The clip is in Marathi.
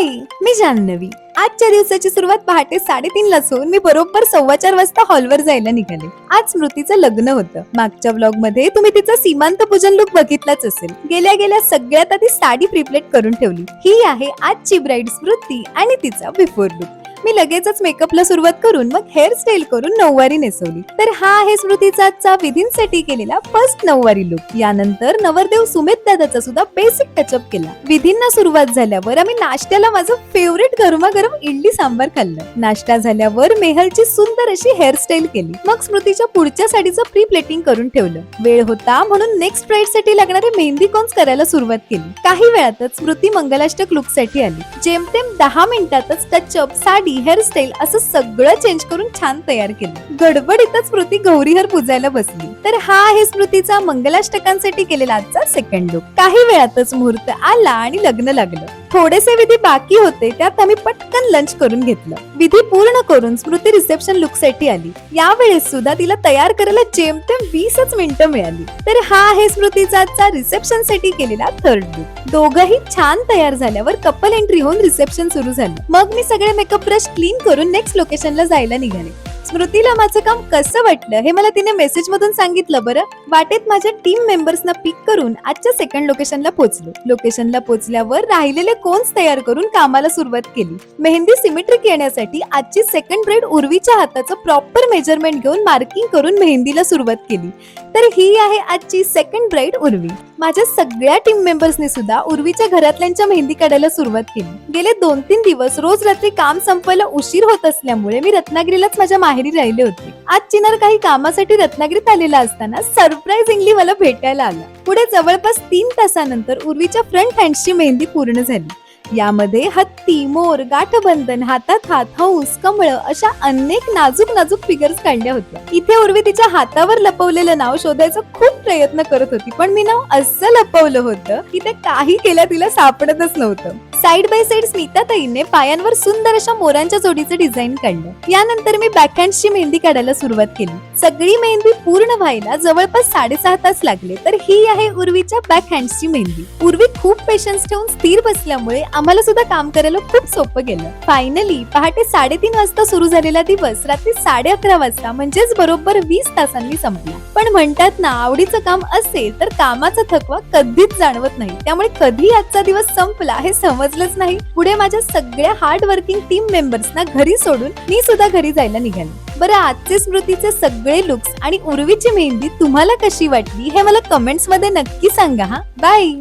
हाय, मी जान्हवी. आजच्या दिवसाची सुरुवात पहाटे 3:30 होऊन मी बरोबर 4:15 वाजता हॉलवर जायला निघाले. आज स्मृतीचं लग्न होतं. मागच्या व्लॉग मध्ये तुम्ही तिचा सीमांत पूजन लुक बघितलाच असेल. गेल्या गेल्या सगळ्यात आधी साडी प्रीप्लेट करून ठेवली. ही आहे आजची ब्राईड स्मृती आणि तिचा बिफोर लुक. मी लगेचच मेकअपला सुरुवात करून मग हेअरस्टाईल करून नऊवारी नेसवली. तर हा आहे स्मृतीचा आजचा विधींसाठी केलेला फर्स्ट नऊवारी लुक. यानंतर नवरदेव सुमित दादाचा सुद्धा बेसिक टचअप केला. विधींना सुरुवात झाल्यावर आम्ही नाश्त्याला माझं फेवरेट गरमागरम इडली सांबार खाल्लं. नाश्ता झाल्यावर मेहलची सुंदर अशी हेअरस्टाईल केली. मग स्मृतीच्या पुढच्या साडीचं प्री प्लेटिंग करून ठेवलं. वेळ होता म्हणून नेक्स्ट ब्राईड साठी लागणारे मेहंदी कोन्स करायला सुरुवात केली. काही वेळातच स्मृती मंगलाष्टक लुक साठी आली. जेमतेम 10 मिनिटातच टचअप, साडी, हेअरस्टाईल असं सगळं चेंज करून छान तयार केलं. गडबडीतच स्मृती गौरीहर पूजायला बसली. तर हा आहे स्मृतीचा मंगलाष्टकांसाठी केलेला आजचा सेकंड लुक. काही वेळातच मुहूर्त आला आणि लग्न लागलं. थोडेसे विधी बाकी होते, त्यात आम्ही पटकन लंच करून घेतलं. विधी पूर्ण करून स्मृती रिसेप्शन लुक साठी आली. यावेळेस सुद्धा तिला तयार करायला जेमतेम 20च मिनिटं मिळाली. तर हा आहे स्मृतीचा आजचा रिसेप्शन साठी केलेला थर्ड लुक. दोघंही छान तयार झाल्यावर कपल एंट्री होऊन रिसेप्शन सुरू झालं. मग मी सगळे मेकअप ब्रश क्लीन करून नेक्स्ट लोकेशनला जायला निघाले. स्मृतीला माझं काम कसं वाटलं हे मला तिने मेसेज मधून सांगितलं. बरं, वाटेत माझ्या टीम मेंबर्सना पिक करून आजच्या सेकंड लोकेशनला पोहोचलो. लोकेशनला पोहोचल्यावर राहिलेले कोन्स तयार करून कामाला सुरुवात केली. मेहंदी सिमेट्रिक येण्यासाठी आजची सेकंड ब्राईड उर्वीच्या हाताचं प्रॉपर मेजरमेंट घेऊन मार्किंग करून मेहंदीला सुरुवात केली. तर ही आहे आजची सेकंड ब्राईड उर्वी. माझ्या सगळ्या टीम मेंबर्सनी सुद्धा उर्वीच्या घरातल्यांच्या मेहंदी काढायला सुरुवात केली. गेले 2-3 दिवस रोज रात्री काम संपायला उशीर होत असल्यामुळे मी रत्नागिरीलाच माझ्या माहेरी राहिले होते. आज चिनार काही कामासाठी रत्नागिरीत आलेला असताना सरप्राइझिंगली मला भेटायला आला. पुढे जवळपास 3 तासानंतर उर्वीच्या फ्रंट हँड्सची मेहंदी पूर्ण झाली. यामध्ये हत्ती, मोर, गाठबंधन, हातात हात, हंस, कमळ अशा अनेक नाजूक नाजूक फिगर्स काढल्या होत्या. इथे उर्वी तिच्या हातावर लपवलेलं नाव शोधायचा खूप प्रयत्न करत होती, पण मी नाव असं लपवलं होतं की ते काही केल्या तिला सापडतच नव्हतं. साइड बाय साइड स्मिता ताईने पायांवर सुंदर अशा मोरांच्या जोडीचं डिझाईन काढलं. यानंतर मी बॅकहँड्सची मेहंदी काढायला सुरुवात केली. सगळी मेहंदी पूर्ण व्हायला जवळपास 6.5 तास लागले. तर ही आहे उर्वीच्या बॅकहँड्सची मेहंदी. उर्वी खूप पेशन्स ठेवून स्थिर बसल्यामुळे आम्हाला सुद्धा काम करायला खूप सोपं गेलं. फायनली पहाटे 3:30 वाजता सुरू झालेला दिवस रात्री 11:30 वाजता म्हणजेच बरोबर 20 तासांनी संपला. पण म्हणतात ना, आवडीचं काम असेल तर कामाचा थकवा कधीच जाणवत नाही. त्यामुळे कधी आजचा दिवस संपला हे समजलंच नाही. पुढे माझ्या सगळ्या हार्ड वर्किंग टीम मेंबर्सना घरी सोडून मी सुद्धा घरी जायला निघाले. बरं, आजचे स्मृतीचे सगळे लुक्स आणि उर्वीची मेहंदी तुम्हाला कशी वाटली हे मला कमेंट्स मध्ये नक्की सांगा. बाय.